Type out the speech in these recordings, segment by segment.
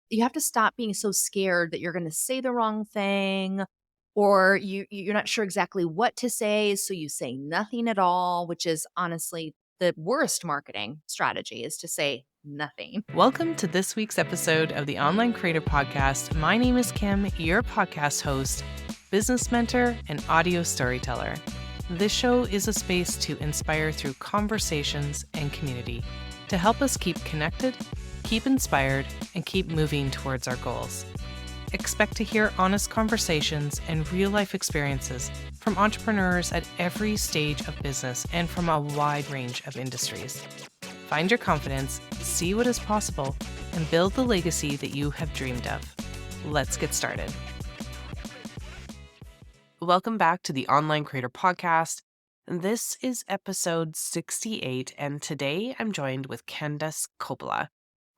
you have to stop being so scared that you're going to say the wrong thing or you're not sure exactly what to say, so you say nothing at all, which is honestly the worst marketing strategy is to say nothing. Welcome to this week's episode of the Online Creator Podcast. My name is Kim, your podcast host, business mentor, and audio storyteller. This show is a space to inspire through conversations and community to help us keep connected, keep inspired, and keep moving towards our goals. Expect to hear honest conversations and real-life experiences from entrepreneurs at every stage of business and from a wide range of industries. Find your confidence, see what is possible, and build the legacy that you have dreamed of. Let's get started. Welcome back to the Online Creator Podcast. This is episode 68, and today I'm joined with Candice Coppola.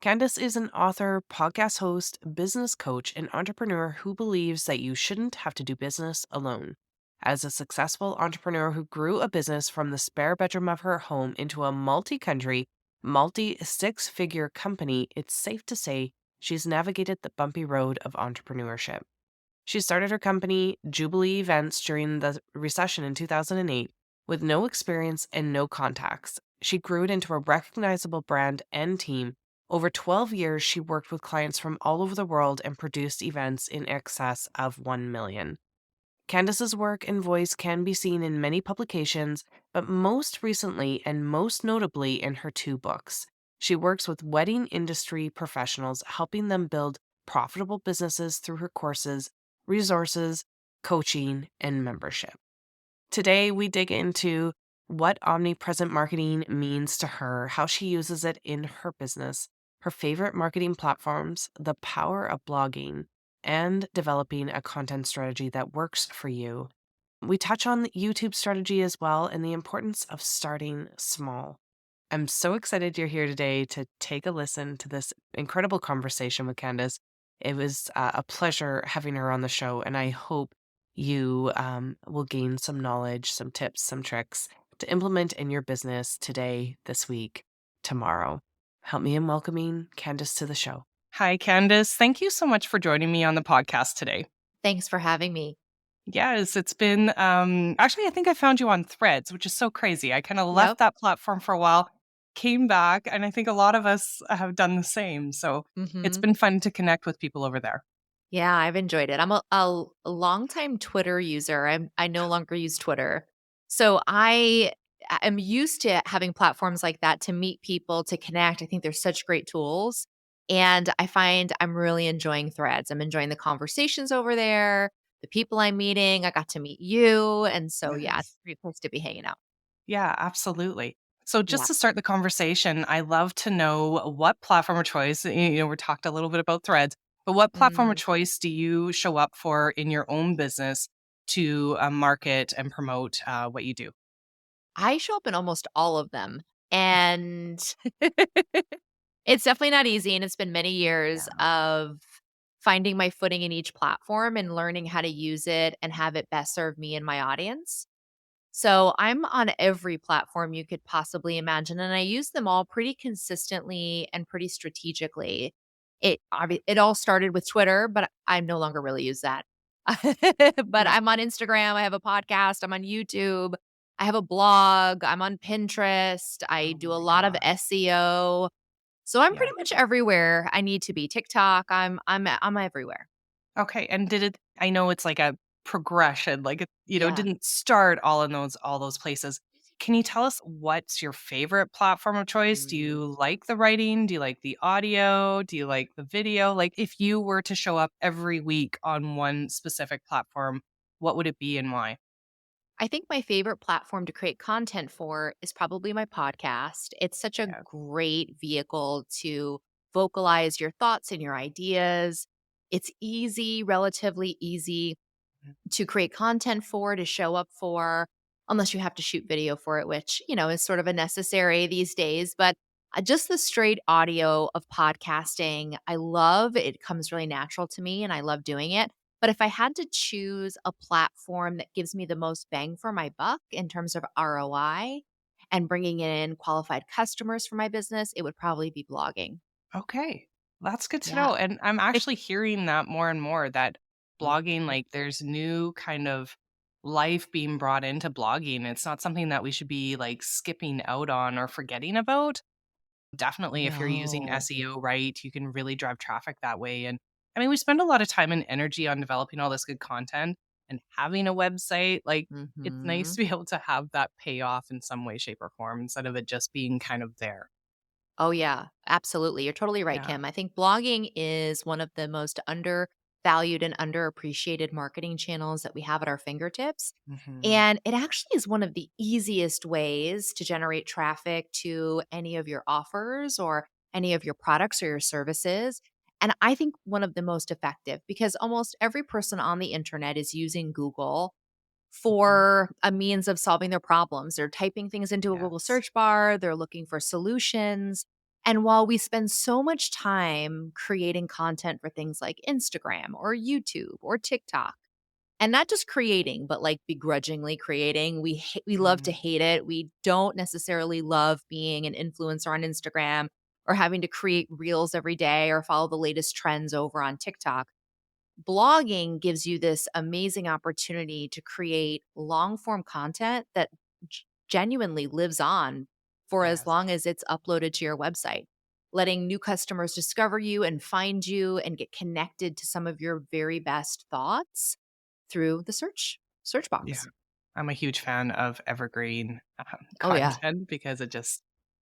Candice is an author, podcast host, business coach, and entrepreneur who believes that you shouldn't have to do business alone. As a successful entrepreneur who grew a business from the spare bedroom of her home into a multi-country, multi-six-figure company, it's safe to say she's navigated the bumpy road of entrepreneurship. She started her company, Jubilee Events, during the recession in 2008 with no experience and no contacts. She grew it into a recognizable brand and team. Over 12 years, she worked with clients from all over the world and produced events in excess of 1 million. Candice's work and voice can be seen in many publications, but most recently and most notably in her 2 books. She works with wedding industry professionals, helping them build profitable businesses through her courses, resources, coaching, and membership. Today, we dig into what omnipresent marketing means to her, how she uses it in her business, her favorite marketing platforms, the power of blogging, and developing a content strategy that works for you. We touch on the YouTube strategy as well and the importance of starting small. I'm so excited you're here today to take a listen to this incredible conversation with Candice. It was a pleasure having her on the show, and I hope you will gain some knowledge, some tips, some tricks to implement in your business today, this week, tomorrow. Help me in welcoming Candice to the show. Hi, Candice. Thank you so much for joining me on the podcast today. Thanks for having me. Yes, it's been, actually, I think I found you on Threads, which is so crazy. I kind of left Yep. that platform for a while, came back, and I think a lot of us have done the same. So it's Hmm. been fun to connect with people over there. Yeah, I've enjoyed it. I'm a longtime Twitter user. I no longer use Twitter. So I am used to having platforms like that to meet people, to connect. I think they're such great tools. And I find I'm really enjoying Threads. I'm enjoying the conversations over there, the people I'm meeting. I got to meet you. And so, yeah, it's Yes. a great place to be hanging out. Yeah, absolutely. So just Yeah. to start the conversation, I love to know what platform of choice, we talked a little bit about Threads, but what platform of Mm. choice do you show up for in your own business to market and promote what you do? I show up in almost all of them. And it's definitely not easy, and it's been many years Yeah. of finding my footing in each platform and learning how to use it and have it best serve me and my audience. So I'm on every platform you could possibly imagine, and I use them all pretty consistently and pretty strategically. It all started with Twitter, but I no longer really use that. But Yeah. I'm on Instagram, I have a podcast, I'm on YouTube, I have a blog, I'm on Pinterest, I Oh do a my lot of gosh. SEO. So I'm Yeah. pretty much everywhere I need to be. TikTok, I'm everywhere. Okay. And I know it's like a progression, like it Yeah. didn't start all those places. Can you tell us what's your favorite platform of choice? Do Mm. you like the writing? Do you like the audio? Do you like the video? Like if you were to show up every week on one specific platform, what would it be and why? I think my favorite platform to create content for is probably my podcast. It's such a Yeah. great vehicle to vocalize your thoughts and your ideas. It's easy, relatively easy Mhm. to create content for, to show up for, unless you have to shoot video for it, which, is sort of a necessary these days. But just the straight audio of podcasting, I love. It comes really natural to me and I love doing it. But if I had to choose a platform that gives me the most bang for my buck in terms of ROI and bringing in qualified customers for my business, it would probably be blogging. Okay. That's good to Yeah. know, and I'm It actually hearing that more and more that blogging, Mhm. like, there's new kind of life being brought into blogging. It's not something that we should be, like, skipping out on or forgetting about. Definitely, if you're using No. SEO right, you can really drive traffic that way, and, I mean, we spend a lot of time and energy on developing all this good content, and having a website, like, it's nice Mhm. to be able to have that pay off in some way, shape, or form instead of it just being kind of there. Oh, yeah, absolutely. You're totally right, Yeah. Kim. I think blogging is one of the most undervalued and underappreciated marketing channels that we have at our fingertips. Mhm. And it actually is one of the easiest ways to generate traffic to any of your offers or any of your products or your services. And I think one of the most effective because almost every person on the internet is using Google Mhm. for a means of solving their problems. They're typing things into a Google Yes. search bar, they're looking for solutions. And while we spend so much time creating content for things like Instagram or YouTube or TikTok, and not just creating, but like begrudgingly creating, we love to Mm. hate it. We don't necessarily love being an influencer on Instagram or having to create reels every day or follow the latest trends over on TikTok. Blogging gives you this amazing opportunity to create long form content that genuinely lives on for as Yes. long as it's uploaded to your website, letting new customers discover you and find you and get connected to some of your very best thoughts through the search Yeah. box. I'm a huge fan of evergreen, Oh yeah. content because it just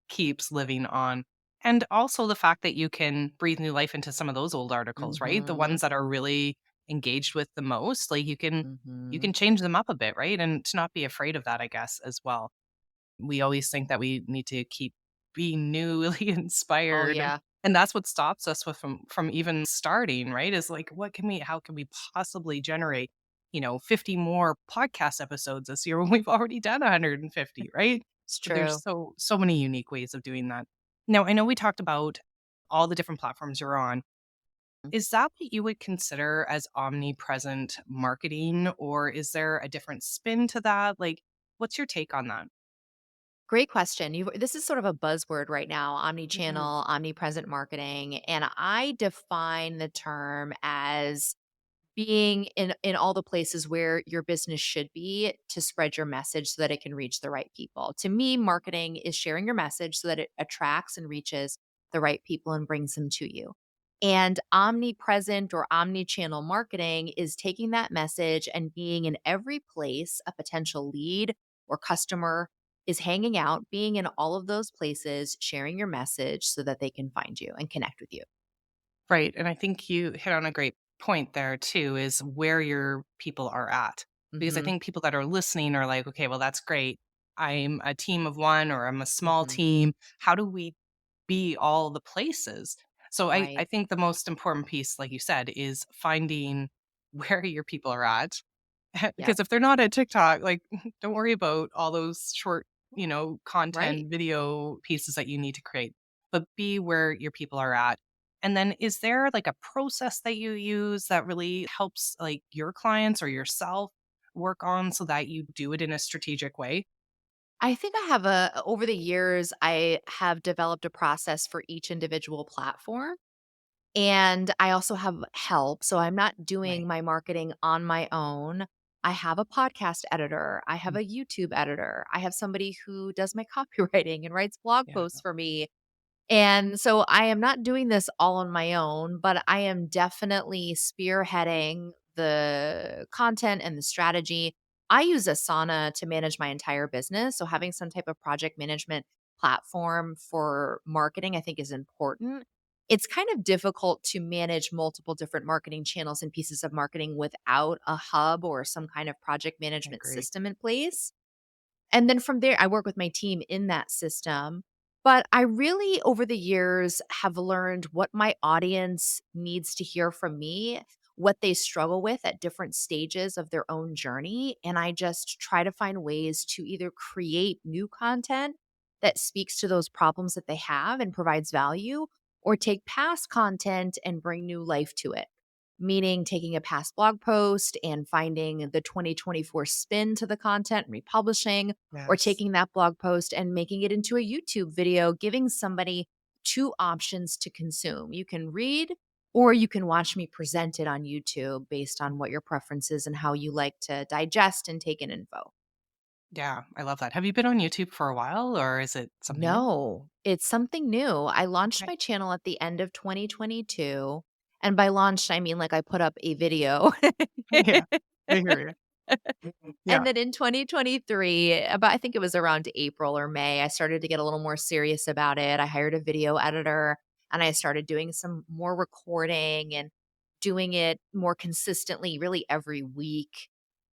keeps living on. And also the fact that you can breathe new life into some of those old articles, right? The Mhm. ones that are really engaged with the most, like, you Mhm. can change them up a bit, right? And to not be afraid of that, I guess, as well. We always think that we need to keep being newly Oh inspired, yeah. and that's what stops us with from even starting, right? Is like, what can we how can we possibly generate, 50 more podcast episodes this year when we've already done 150, right? It's But there's true. so many unique ways of doing that. Now, I know we talked about all the different platforms you're on. Is that what you would consider as omnipresent marketing, or is there a different spin to that? Like, what's your take on that? Great question. This is sort of a buzzword right now, Mhm. omni-channel, omnipresent marketing, and I define the term as being in all the places where your business should be to spread your message so that it can reach the right people. To me, marketing is sharing your message so that it attracts and reaches the right people and brings them to you. And omnipresent or omni-channel marketing is taking that message and being in every place a potential lead or customer is hanging out, being in all of those places, sharing your message so that they can find you and connect with you. Right, and I think you hit on a great point there too, is where your people are at. Because I Mhm. think people that are listening are like, "Okay, well, that's great. I'm a team of 1 or I'm a small Mhm. team. How do we be all the places?" So I Right. think the most important piece, like you said, is finding where your people are at. Yep. Because if they're not at TikTok, like, don't worry about all those short, Right. content video pieces that you need to create, but be where your people are at. And then is there like a process that you use that really helps like your clients or yourself work on so that you do it in a strategic way? I think over the years, I have developed a process for each individual platform. And I also have help. So I'm not doing Right. my marketing on my own. I have a podcast editor. I have Mm. a YouTube editor. I have somebody who does my copywriting and writes blog Yeah. posts for me. And so I am not doing this all on my own, but I am definitely spearheading the content and the strategy. I use Asana to manage my entire business. So having some type of project management platform for marketing, I think is important. It's kind of difficult to manage multiple different marketing channels and pieces of marketing without a hub or some kind of project I management agree. system in place. And then from there, I work with my team in that system. But I really, over the years, have learned what my audience needs to hear from me, what they struggle with at different stages of their own journey. And I just try to find ways to either create new content that speaks to those problems that they have and provides value, or take past content and bring new life to it. Meaning taking a past blog post and finding the 2024 spin to the content, republishing, or Yes. taking that blog post and making it into a YouTube video, giving somebody two options to consume. You can read or you can watch me present it on YouTube based on what your preference is and how you like to digest and take in info. Yeah, I love that. Have you been on YouTube for a while or is it something new? No, it's something new. I launched Okay. my channel at the end of 2022. And by launched, I mean like I put up a video. Yeah. I hear you. Yeah. And then in 2023, about I think it was around April or May, I started to get a little more serious about it. I hired a video editor and I started doing some more recording and doing it more consistently, really every week.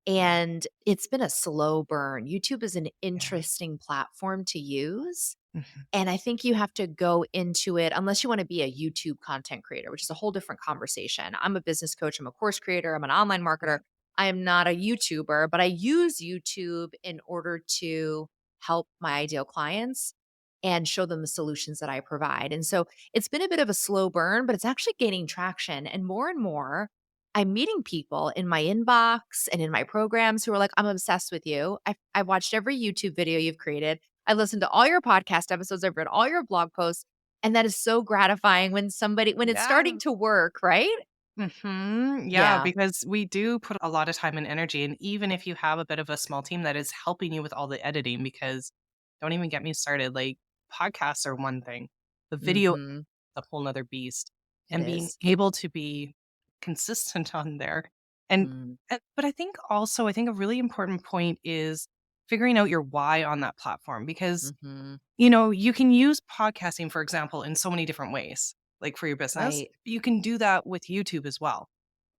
Yeah. And it's been a slow burn. YouTube is an Yeah. interesting platform to use, Mhm. and I think you have to go into it unless you wanna be a YouTube content creator, which is a whole different conversation. I'm a business coach, I'm a course creator, I'm an online marketer. Yeah. I am not a YouTuber, but I use YouTube in order to help my ideal clients and show them the solutions that I provide. And so it's been a bit of a slow burn, but it's actually gaining traction. And more, I'm meeting people in my inbox and in my programs who are like, I'm obsessed with you. I've watched every YouTube video you've created. I listened to all your podcast episodes, I've read all your blog posts, and that is so gratifying when it's Yeah. starting to work, right? Yeah, Yeah. because we do put a lot of time and energy. And even if you have a bit of a small team that is helping you with all the editing, because don't even get me started, like podcasts are one thing, the video is Mhm. a whole nother beast. It And being is. able to be consistent on there. Mm. But I think also, I think a really important point is figuring out your why on that platform because Mhm. you can use podcasting, for example, in so many different ways, like for your business. Right. You can do that with YouTube as well,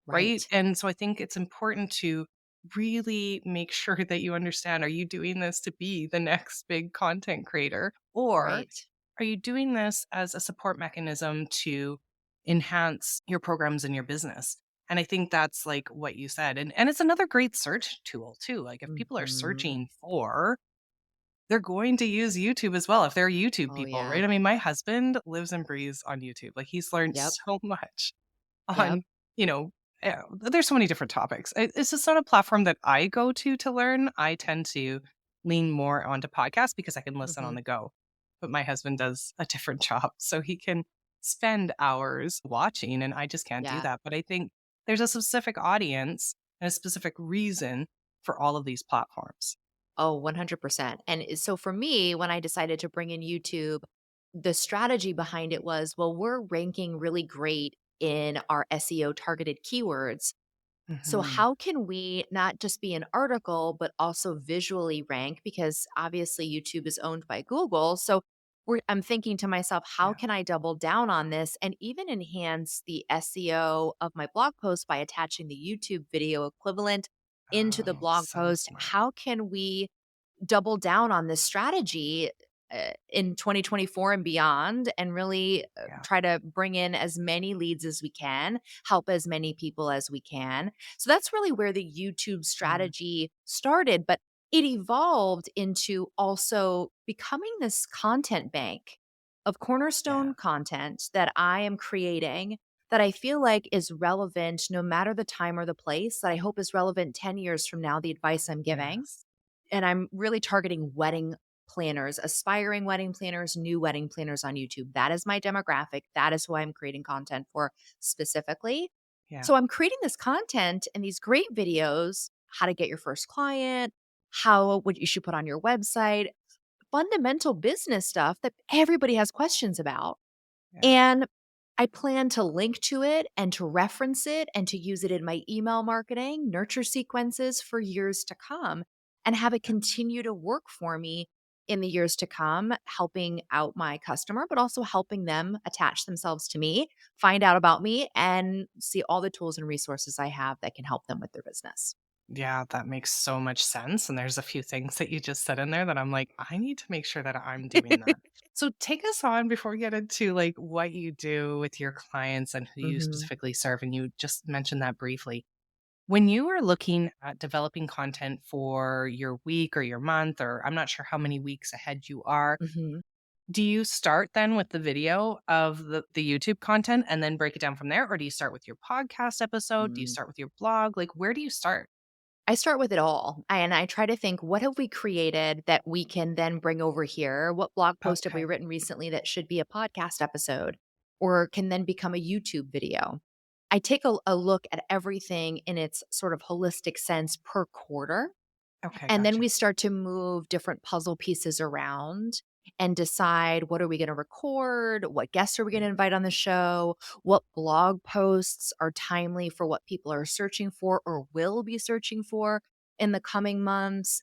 right? Right. And so I think it's important to really make sure that you understand, are you doing this to be the next big content creator? Or Right. are you doing this as a support mechanism to enhance your programs in your business? And I think that's like what you said. And it's another great search tool too. Like if people are Mhm. searching for, they're going to use YouTube as well if they're YouTube Oh, people, yeah. right? I mean, my husband lives and breathes on YouTube. Like he's learned Yep. so much Yep. on, you know, there's so many different topics. It's just not a platform that I go to learn. I tend to lean more onto podcasts because I can listen on Mhm. the go. But my husband does a different job, so he can spend hours watching, and I just can't do Yeah. that. But I think there's a specific audience and a specific reason for all of these platforms. Oh, 100%. So for me, when I decided to bring in YouTube, the strategy behind it was, well, we're ranking really great in our SEO targeted keywords. So Hmm. how can we not just be an article, but also visually rank? Because obviously YouTube is owned by Google. So I'm thinking to myself, how Yeah. can I double down on this and even enhance the SEO of my blog post by attaching the YouTube video equivalent into the Oh, blog so post? smart. How can we double down on this strategy in 2024 and beyond and really Yeah. try to bring in as many leads as we can, help as many people as we can. So that's really where the YouTube Mm, strategy started, but it evolved into also becoming this content bank of yeah. cornerstone content that I am creating that I feel like is relevant no matter the time or the place, that I hope is relevant 10 years from now, the advice I'm giving. Yes. And I'm really targeting wedding planners, aspiring wedding planners, new wedding planners on YouTube. That is my demographic. That is who I'm creating content for specifically. Yeah. So I'm creating this content and these great videos, how to get your first client, how what you should put on your website, fundamental business stuff that everybody has questions about. Yeah. And I plan to link to it and to reference it and to use it in my email marketing, nurture sequences for years to come, and have it Yeah. continue to work for me in the years to come, helping out my customer, but also helping them attach themselves to me, find out about me, and see all the tools and resources I have that can help them with their business. Yeah, that makes so much sense. And there's a few things that you just said in there that I'm like, I need to make sure that I'm doing that. So take us on before we get into like what you do with your clients and who you Mhm. specifically serve. And you just mentioned that briefly. When you are looking at developing content for your week or your month, or I'm not sure how many weeks ahead you are, Mhm. do you start then with the video of the YouTube content and then break it down from there? Or do you start with your podcast episode? Do you Mm. start with your blog? Like, where do you start? I start with it all, and I try to think, what have we created that we can then bring over here? What blog post have we Okay. written recently that should be a podcast episode or can then become a YouTube video? I take a look at everything in its sort of holistic sense per quarter, Okay, and then gotcha. we start to move different puzzle pieces around and decide, what are we going to record? What guests are we going to invite on the show? What blog posts are timely for what people are searching for or will be searching for in the coming months?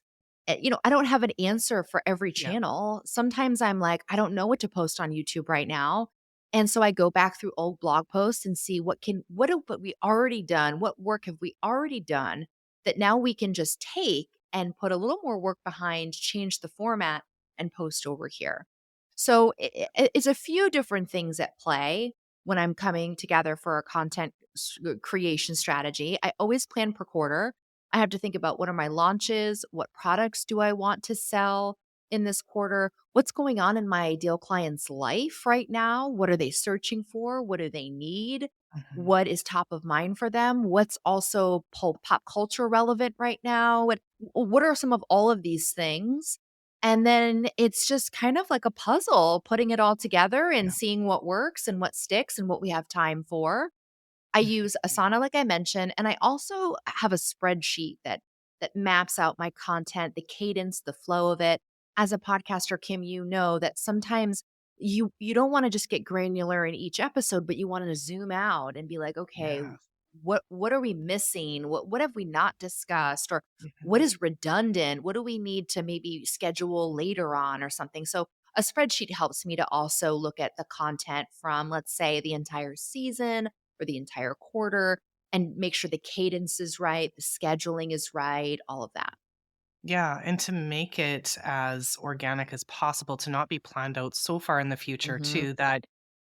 I don't have an answer for every Yeah. channel. Sometimes I'm like, I don't know what to post on YouTube right now. And so I go back through old blog posts and see what have we already done? What work have we already done that now we can just take and put a little more work behind, change the format, and post over here. So it's a few different things at play when I'm coming together for a creation strategy. I always plan per quarter. I have to think about, what are my launches? What products do I want to sell in this quarter? What's going on in my ideal client's life right now? What are they searching for? What do they need? Mhm. What is top of mind for them? What's also pop culture relevant right now? What are some of all of these things? And then it's just kind of like a puzzle, putting it all together and Yeah. seeing what works and what sticks and what we have time for. I use Mhm. Asana, like I mentioned, and I also have a spreadsheet that maps out my content, the cadence, the flow of it. As a podcaster, Kim, you know that sometimes you don't want to just get granular in each episode, but you want to zoom out and be like, okay, Yeah. what are we missing? What have we not discussed? Or what Mhm. is redundant? What do we need to maybe schedule later on or something? So a spreadsheet helps me to also look at the content from, let's say, the entire season for the entire quarter and make sure the cadence is right, the scheduling is right, all of that. Yeah, and to make it as organic as possible, to not be planned out so far in the future Mhm. too that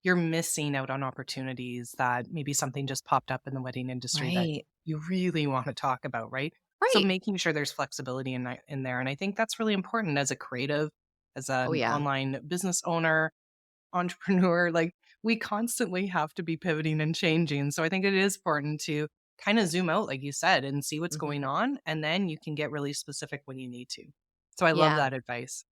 you're missing out on opportunities that maybe something just popped up in the wedding industry that Right. you really want to talk about, right? So Right. making sure there's flexibility in there, and I think that's really important as a creative, as Oh, an yeah. online business owner, entrepreneur, like, we constantly have to be pivoting and changing. So I think it is important to kind of zoom out, like you said, and see what's Mhm. going on. And then you can get really specific when you need to. So I love Yeah. that advice.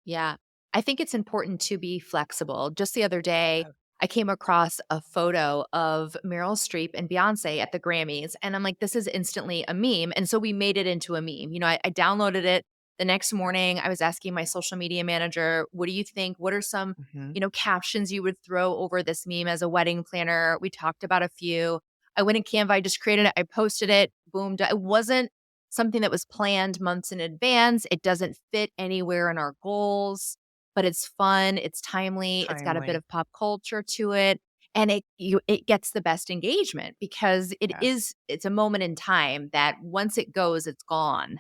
Yeah. I think it's important to be flexible. Just the other day, Yeah. I came across a photo of Meryl Streep and Beyonce at the Grammys, and I'm like, this is instantly a meme. And so we made it into a meme. I downloaded it the next morning. I was asking my social media manager, what do you think? What are some, Hmm. captions you would throw over this meme as a wedding planner? We talked about a few. I went in Canva, I just created it, I posted it, boom. It wasn't something that was planned months in advance. It doesn't fit anywhere in our goals, but it's fun, it's timely, it's got a bit Timely. of pop culture to it, and it gets the best engagement because Yes. it's a moment in time that once it goes, it's gone.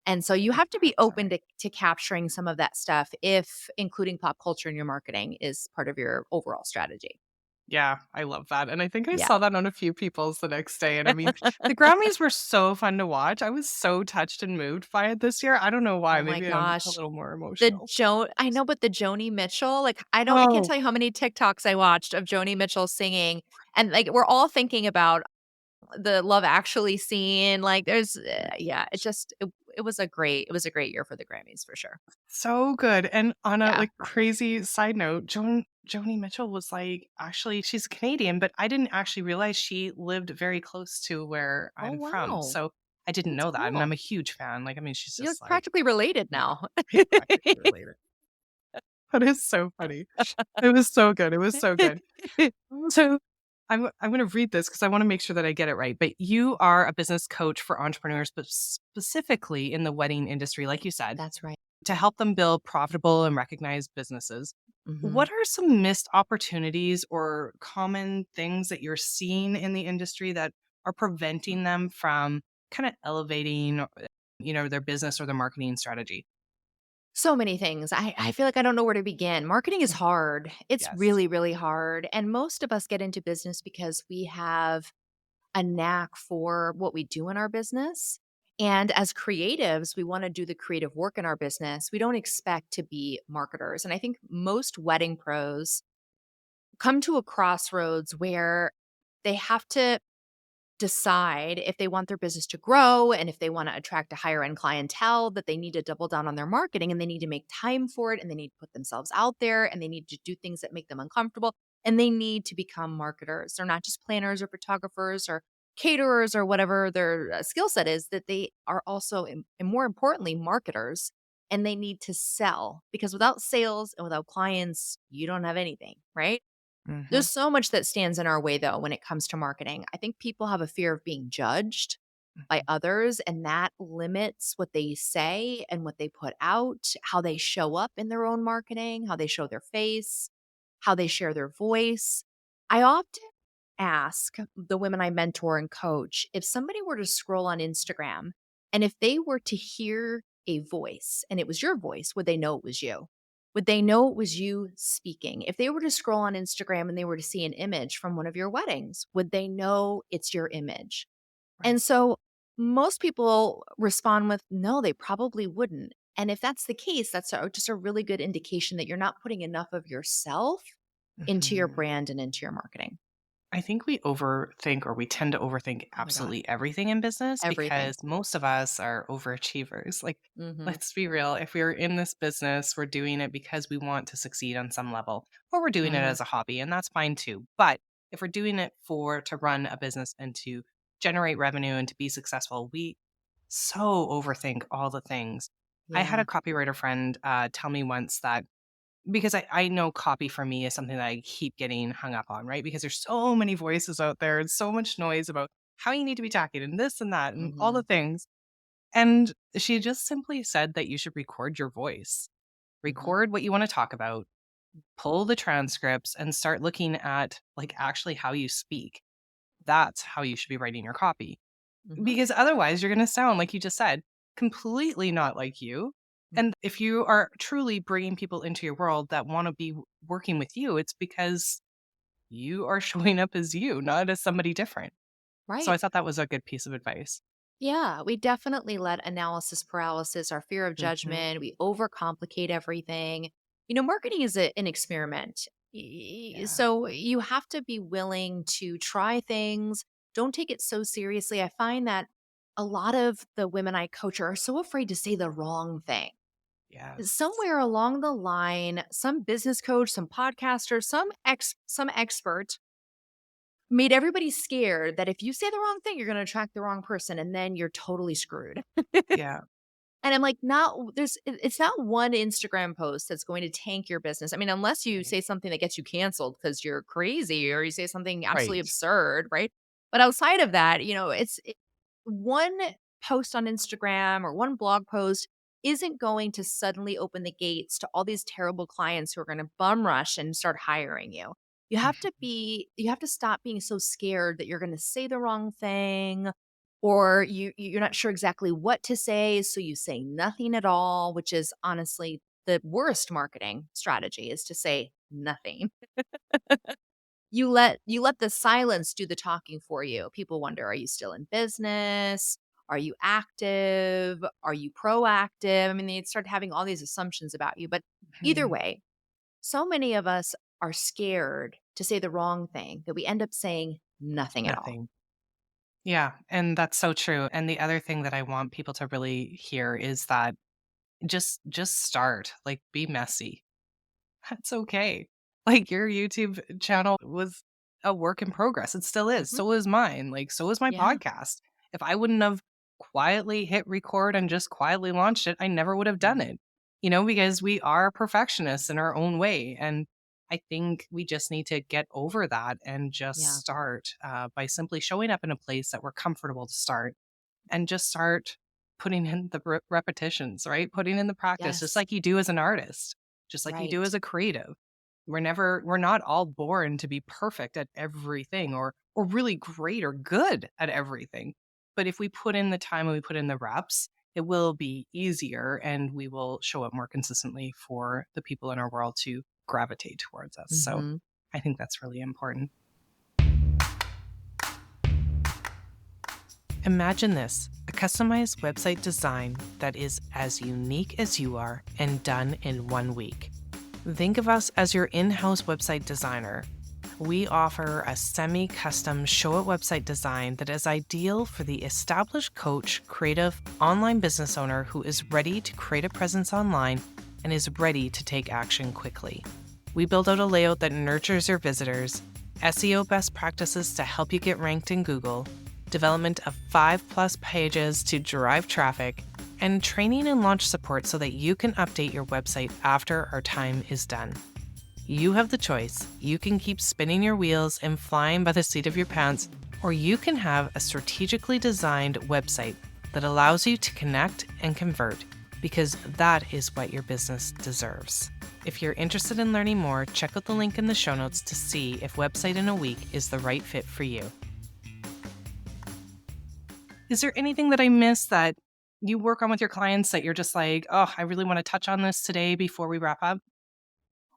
And so you have to be open Exactly. to capturing some of that stuff if including pop culture in your marketing is part of your overall strategy. Yeah, I love that. And I think I Yeah. saw that on a few people's the next day. And I mean, the Grammys were so fun to watch. I was so touched and moved by it this year. I don't know why. Oh my Maybe I'm a gosh. little more The emotional. Jo I know, but the Joni Mitchell, like, I can't Oh, tell you how many TikToks I watched of Joni Mitchell singing, and, like, we're all thinking about the Love Actually scene, like, my yeah, gosh. it was a great year for the Grammys for sure. So good, and on a, Yeah. like, crazy side note, Joni Mitchell was, like, actually she's Canadian, but I didn't actually realize she lived very close to where Oh, I'm from, wow. so I didn't That's know that, and I'm cool. a huge fan, like, I mean, she's You're just, like, practically related yeah, now. practically related. That is so funny. It was so good, it was so good. So, I'm gonna read this because I wanna make sure that I get it right, but you are a business coach for entrepreneurs, but specifically in the wedding industry, like you said, That's right. to help them build profitable and recognized businesses. Mhm. What are some missed opportunities or common things that you're seeing in the industry that are preventing them from kind of elevating, their business or their marketing strategy? So many things. I feel like I don't know where to begin. Marketing is Mm. hard. It's Yes. really, really hard, and most of us get into business because we have a knack for what we do in our business. And as creatives, we want to do the creative work in our business. We don't expect to be marketers. And I think most wedding pros come to a crossroads where they have to decide if they want their business to grow and if they want to attract a higher end clientele, that they need to double down on their marketing and they need to make time for it and they need to put themselves out there and they need to do things that make them uncomfortable and they need to become marketers. They're not just planners or photographers or caterers or whatever their skill set is, that they are also, and more importantly, marketers, and they need to sell, because without sales and without clients, you don't have anything, right? Hmm. There's so much that stands in our way, though, when it comes to marketing. I think people have a fear of being judged by others, and that limits what they say and what they put out, how they show up in their own marketing, how they show their face, how they share their voice. I often ask the women I mentor and coach, if somebody were to scroll on Instagram and if they were to hear a voice and it was your voice, would they know it was you? Would they know it was you speaking? If they were to scroll on Instagram and they were to see an image from one of your weddings, would they know it's your image? And Right. so most people respond with no, they probably wouldn't. And if that's the case, that's just a really good indication that you're not putting enough of yourself into your Hmm. brand and into your marketing. I think we overthink, or we tend to overthink Oh my God. absolutely everything in business Everything. because most of us are overachievers. Like, Mhm. let's be real. If we're in this business, we're doing it because we want to succeed on some level, or we're doing it Mhm. as a hobby, and that's fine too. But if we're doing it to run a business and to generate revenue and to be successful, we so overthink all the things. I had Yeah. a copywriter friend tell me once that, because I know copy for me is something that I keep getting hung up on, right? Because there's so many voices out there and so much noise about how you need to be talking and this and that and all the Mhm. things. And she just simply said that you should record your voice, Mhm. record what you want to talk about, pull the transcripts and start looking at like actually how you speak. That's how you should be writing your copy. Mhm. Because otherwise, you're gonna sound, like you just said, completely not like you. Mm. And if you are truly bringing people into your world that wanna be working with you, it's because you are showing up as you, not as somebody different. So Right. I thought that was a good piece of advice. Yeah, we definitely let analysis paralysis, our fear of Mhm. judgment, we overcomplicate everything. Marketing is an experiment. Yeah. So you have to be willing to try things. Don't take it so seriously. I find that a lot of the women I coach are so afraid to say the wrong thing. Yes. Somewhere along the line, some business coach, some podcaster, some expert made everybody scared that if you say the wrong thing, you're going to attract the wrong person and then you're totally screwed. Yeah. And I'm like, it's not one Instagram post that's going to tank your business. I mean, unless you Right. say something that gets you canceled because you're crazy or you say something absolutely Right. absurd, right? But outside of that, one post on Instagram or one blog post isn't going to suddenly open the gates to all these terrible clients who are going to bum rush and start hiring you. You have to stop being so scared that you're going to say the wrong thing, or you're not sure exactly what to say, so you say nothing at all, which is honestly the worst marketing strategy, is to say nothing. You let the silence do the talking for you. People wonder, are you still in business? Are you active? Are you proactive? I mean, they start having all these assumptions about you. But either Mhm. way, so many of us are scared to say the wrong thing that we end up saying nothing at all. Nothing. Yeah, and that's so true. And the other thing that I want people to really hear is that just start, like, be messy. That's okay. Like, your YouTube channel was a work in progress. It still is. Mhm. So is mine. Like, so is my Yeah. podcast. If I wouldn't have quietly hit record and just quietly launched it, I never would have done Mhm. it. Because we are perfectionists in our own way. And I think we just need to get over that and just Yeah. start by simply showing up in a place that we're comfortable to start, and just start putting in the repetitions, right? Putting in the practice, just Yes. like you do as an artist, just like you do Right. as a creative. We're not all born to be perfect at everything, or really great or good at everything. But if we put in the time and we put in the reps, it will be easier and we will show up more consistently for the people in our world to gravitate towards us. So Mhm. I think that's really important. Imagine this: a customized website design that is as unique as you are and done in 1 week. Think of us as your in house website designer. We offer a semi custom show it website design that is ideal for the established coach, creative, online business owner who is ready to create a presence online and is ready to take action quickly. We build out a layout that nurtures your visitors, SEO best practices to help you get ranked in Google, development of 5+ pages to drive traffic, and training and launch support so that you can update your website after our time is done. You have the choice. You can keep spinning your wheels and flying by the seat of your pants, or you can have a strategically designed website that allows you to connect and convert, because that is what your business deserves. If you're interested in learning more, check out the link in the show notes to see if Website in a Week is the right fit for you. Is there anything that I missed that you work on with your clients that you're just like, oh, I really want to touch on this today before we wrap up?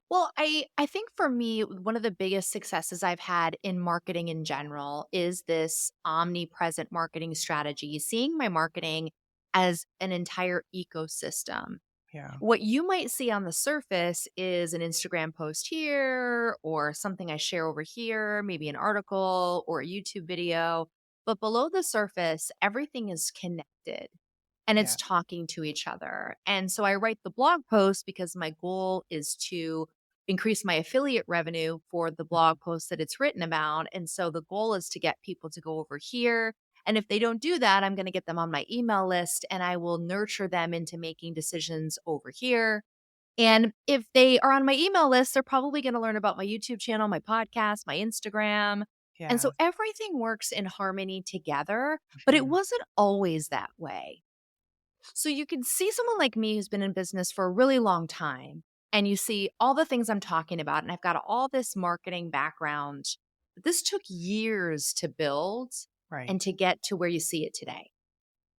Well, I think for me, one of the biggest successes I've had in marketing in general is this omnipresent marketing strategy, seeing my marketing as an entire ecosystem. Yeah. What you might see on the surface is an Instagram post here or something I share over here, maybe an article or a YouTube video. But below the surface, everything is connected and it's Yeah. talking to each other. And so I write the blog post because my goal is to increase my affiliate revenue for the blog post that it's written about. And so the goal is to get people to go over here. And if they don't do that, I'm going to get them on my email list and I will nurture them into making decisions over here. And if they are on my email list, they're probably going to learn about my YouTube channel, my podcast, my Instagram. And Yeah. so everything works in harmony together, but it Mhm. wasn't always that way. So you can see someone like me who's been in business for a really long time, and you see all the things I'm talking about, and I've got all this marketing background. But this took years to build Right. and to get to where you see it today.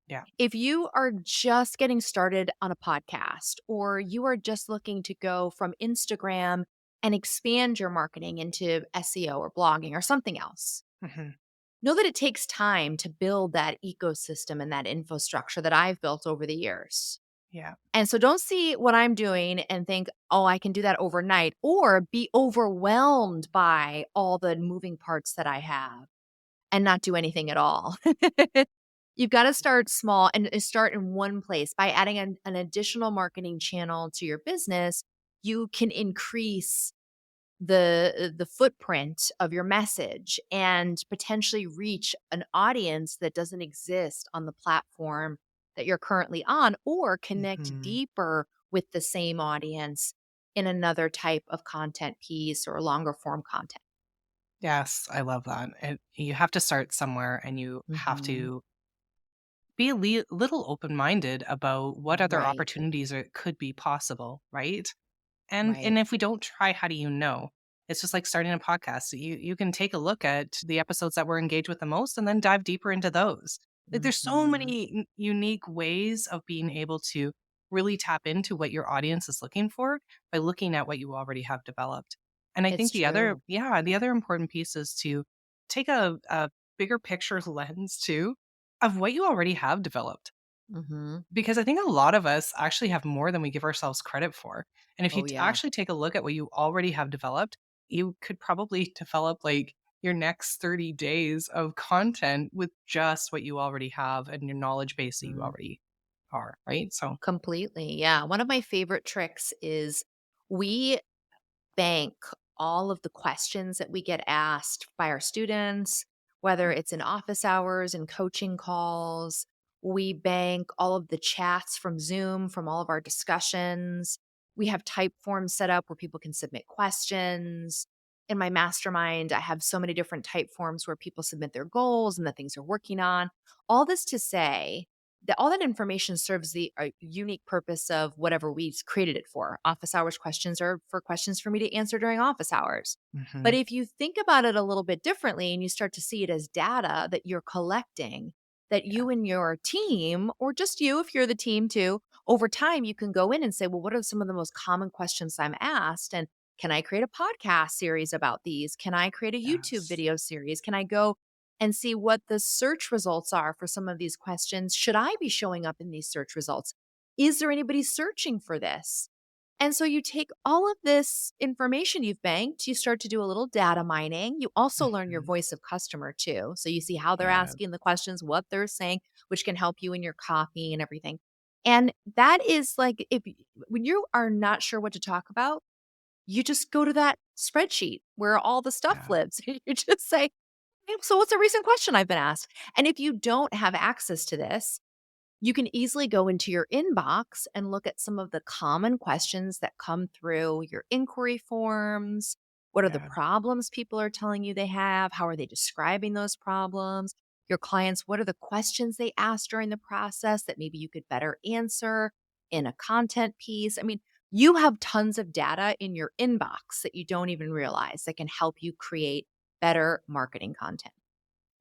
Yeah. If you are just getting started on a podcast, or you are just looking to go from Instagram and expand your marketing into SEO or blogging or something else, Mhm. know that it takes time to build that ecosystem and that infrastructure that I've built over the years. Yeah. And so don't see what I'm doing and think, oh, I can do that overnight, or be overwhelmed by all the moving parts that I have and not do anything at all. You've got to start small and start in one place. By adding an additional marketing channel to your business, you can increase the footprint of your message and potentially reach an audience that doesn't exist on the platform that you're currently on, or connect Mhm. deeper with the same audience in another type of content piece or longer form content. Yes, I love that. And you have to start somewhere and you have Mhm. to be a little open-minded about what other Right, opportunities could be possible, right? And right. if we don't try, how do you know? It's just like starting a podcast. You can take a look at the episodes that we're engaged with the most and then dive deeper into those. Like there's so Mhm. many unique ways of being able to really tap into what your audience is looking for by looking at what you already have developed. And I It's think true. the other important piece is to take a bigger picture lens too of what you already have developed, Mhm. because I think a lot of us actually have more than we give ourselves credit for. And if you Oh, yeah. actually take a look at what you already have developed, you could probably develop like your next 30 days of content with just what you already have and your knowledge base that you Mhm. already are, right? So, Completely, yeah. One of my favorite tricks is we bank all of the questions that we get asked by our students, whether it's in office hours and coaching calls. We bank all of the chats from Zoom, from all of our discussions. We have type forms set up where people can submit questions. In my mastermind, I have so many different type forms where people submit their goals and the things they're working on. All this to say that all that information serves the unique purpose of whatever we created it for. Office hours questions are for questions for me to answer during office hours. But mhm, if you think about it a little bit differently and you start to see it as data that you're collecting, that yeah, you and your team, or just you, if you're the team too, over time, you can go in and say, well, what are some of the most common questions I'm asked? And can I create a podcast series about these? Can I create a YouTube yes, video series? Can I go and see what the search results are for some of these questions? Should I be showing up in these search results? Is there anybody searching for this? And so you take all of this information you've banked, you start to do a little data mining. You also learn your Mhm. voice of customer too. So you see how they're Yeah. asking the questions, what they're saying, which can help you in your copy and everything. And that is like when you are not sure what to talk about, you just go to that spreadsheet where all the stuff Yeah. lives. You just say, "Hey, so what's a recent question I've been asked?" And if you don't have access to this, you can easily go into your inbox and look at some of the common questions that come through your inquiry forms. What are the Yeah. problems people are telling you they have? How are they describing those problems? Your clients, what are the questions they asked during the process that maybe you could better answer in a content piece? I mean, you have tons of data in your inbox that you don't even realize that can help you create better marketing content.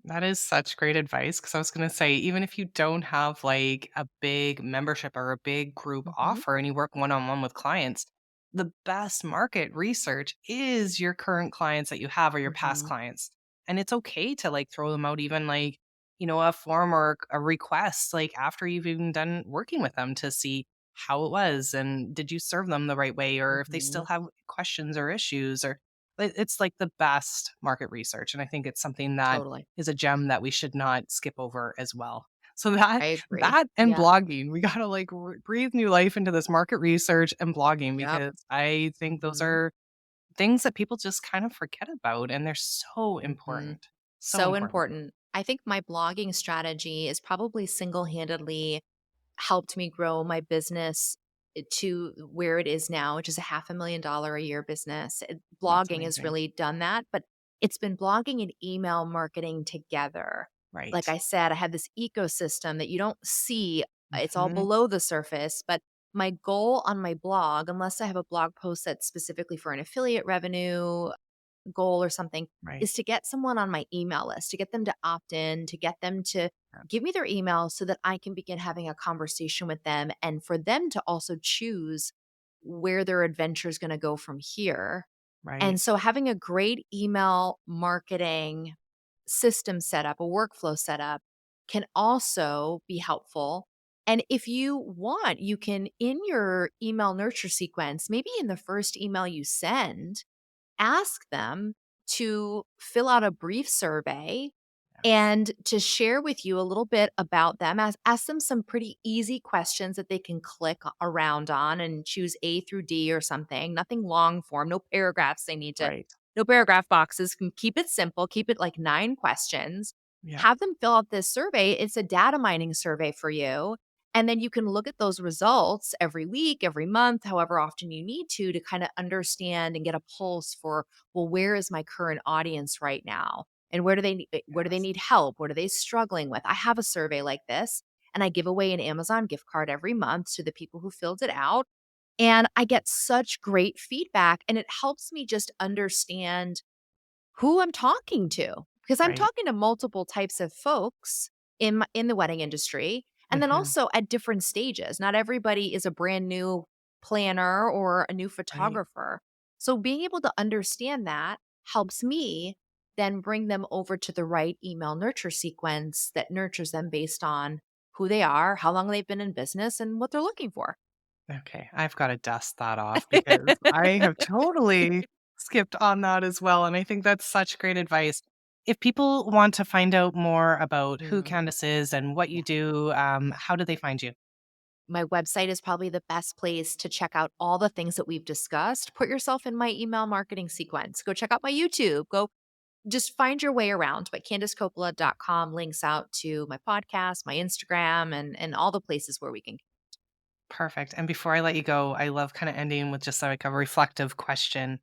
That is such great advice because I was going to say, even if you don't have like a big membership or a big group Hmm. offer and you work one on one with clients, the best market research is your current clients that you have or your past Hmm. clients. And it's okay to like throw them out, even like, a form or a request, like after you've even done working with them to see how it was and did you serve them the right way or if they still Hmm. have questions or issues or it's like the best market research. And I think it's something that Totally. is a gem that we should not skip over as well. So that I agree. that and Yeah. blogging, we gotta like breathe new life into this market research and blogging Yep. because I think those Mhm. are things that people just kind of forget about and they're so Mhm. important. So So important. important. I think my blogging strategy is probably single-handedly helped me grow my business to where it is now, which is a half a million dollar a year business. That's Blogging has amazing. really done that, but it's been blogging and email marketing together. Like Right. I said, I have this ecosystem that you don't see. It's all Hmm. below the surface, but my goal on my blog, unless I have a blog post that's specifically for an affiliate revenue goal or something, Right. is to get someone on my email list, to get them to opt in, to get them to Yeah. give me their email so that I can begin having a conversation with them and for them to also choose where their adventure is going to go from here. And Right. so having a great email marketing system set up, a workflow set up can also be helpful. And if you want, you can in your email nurture sequence, maybe in the first email you send, ask them to fill out a brief survey Yes. and to share with you a little bit about them. Ask them some pretty easy questions that they can click around on and choose A through D or something. Nothing long form, no paragraphs they need to, Right. no paragraph boxes. Can keep it simple, keep it like 9 questions. Yeah. Have them fill out this survey. It's a data mining survey for you. And then you can look at those results every week, every month, however often you need to kind of understand and get a pulse for, well, where is my current audience right now? And where do they Yes. need help? What are they struggling with? I have a survey like this, and I give away an Amazon gift card every month to the people who filled it out, and I get such great feedback, and it helps me just understand who I'm talking to, because I'm Right. talking to multiple types of folks in the wedding industry, and then Hmm. also at different stages. Not everybody is a brand new planner or a new Right. photographer. So being able to understand that helps me then bring them over to the right email nurture sequence that nurtures them based on who they are, how long they've been in business, and what they're looking for. Okay, I've gotta dust that off because I have totally skipped on that as well, and I think that's such great advice. If people want to find out more about who Mm, Candace is and what you yeah. do, how do they find you? My website is probably the best place to check out all the things that we've discussed. Put yourself in my email marketing sequence. Go check out my YouTube. Go just find your way around. But CandiceCoppola.com links out to my podcast, my Instagram, and all the places where we can. Perfect, and before I let you go, I love kinda ending with just, like, a reflective question,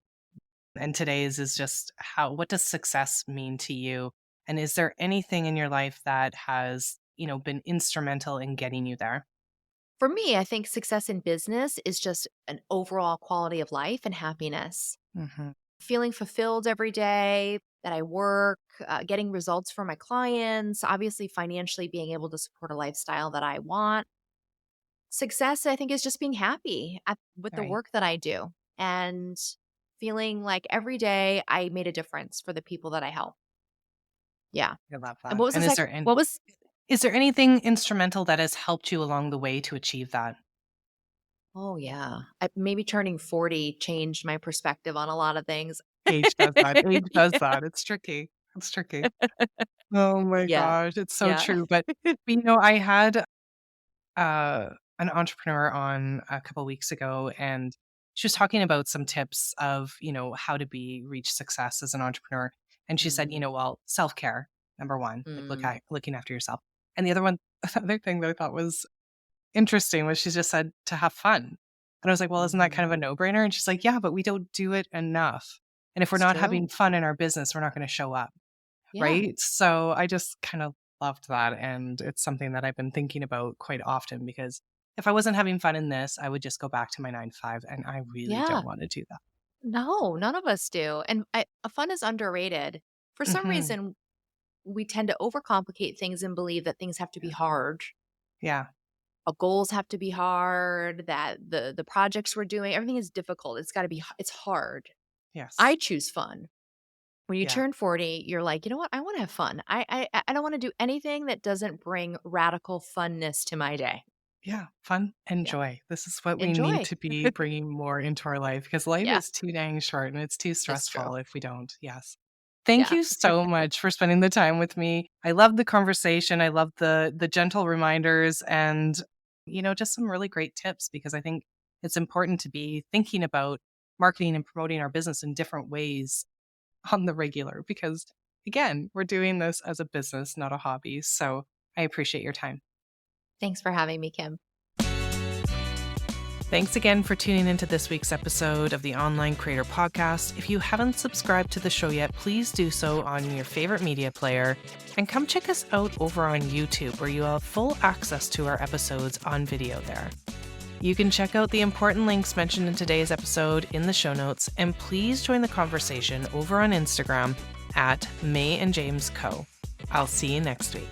and today's is just what does success mean to you? And is there anything in your life that has, been instrumental in getting you there? For me, I think success in business is just an overall quality of life and happiness. Mhm. Feeling fulfilled every day that I work, getting results for my clients, obviously financially being able to support a lifestyle that I want. Success, I think, is just being happy with the Right. work that I do and feeling like every day I made a difference for the people that I help. Yeah. I love And that, what was the and second? What was is there anything instrumental that has helped you along the way to achieve that? Oh, yeah. Maybe turning 40 changed my perspective on a lot of things. Age does that. Age does that. It's tricky. It's tricky. Oh my Yeah. gosh, it's so Yeah. true. But I had an entrepreneur on a couple weeks ago, and she was talking about some tips of, how to reach success as an entrepreneur. And she said, Mm, well, self-care, number one, like mm, looking after yourself. And the other one, the other thing that I thought was interesting was she just said to have fun. And I was like, well, isn't that mhm. kind of a no-brainer? And she's like, yeah, but we don't do it enough. And if we're It's not true. having fun in our business, we're not going to show up. Yeah. Right? So I just kind of loved that, and it's something that I've been thinking about quite often because if I wasn't having fun in this, I would just go back to my 9 to 5, and I really don't Yeah. wanna do that. No, none of us do. And fun is underrated. For some Mhm. reason, we tend to overcomplicate things and believe that things have to be hard. Yeah. Goals have to be hard, that the projects we're doing, everything is difficult. It's got to be it's hard. Yes. I choose fun. When you Yeah. turn 40, you're like, "You know what? I want to have fun. I don't want to do anything that doesn't bring radical funness to my day." Yeah. Fun and Yeah. joy. This is what we need Enjoy. to be bringing more into our life because life Yeah, is too dang short and it's too it's true. stressful if we don't. Yes. Thank Yeah. you so much for spending the time with me. I love the conversation. I love the gentle reminders and just some really great tips because I think it's important to be thinking about marketing and promoting our business in different ways on the regular because again, we're doing this as a business, not a hobby. So I appreciate your time. Thanks for having me, Kim. Thanks again for tuning into this week's episode of the Online Creator Podcast. If you haven't subscribed to the show yet, please do so on your favorite media player. And come check us out over on YouTube, where you'll have full access to our episodes on video there. You can check out the important links mentioned in today's episode in the show notes, and please join the conversation over on Instagram at May and James Co. I'll see you next week.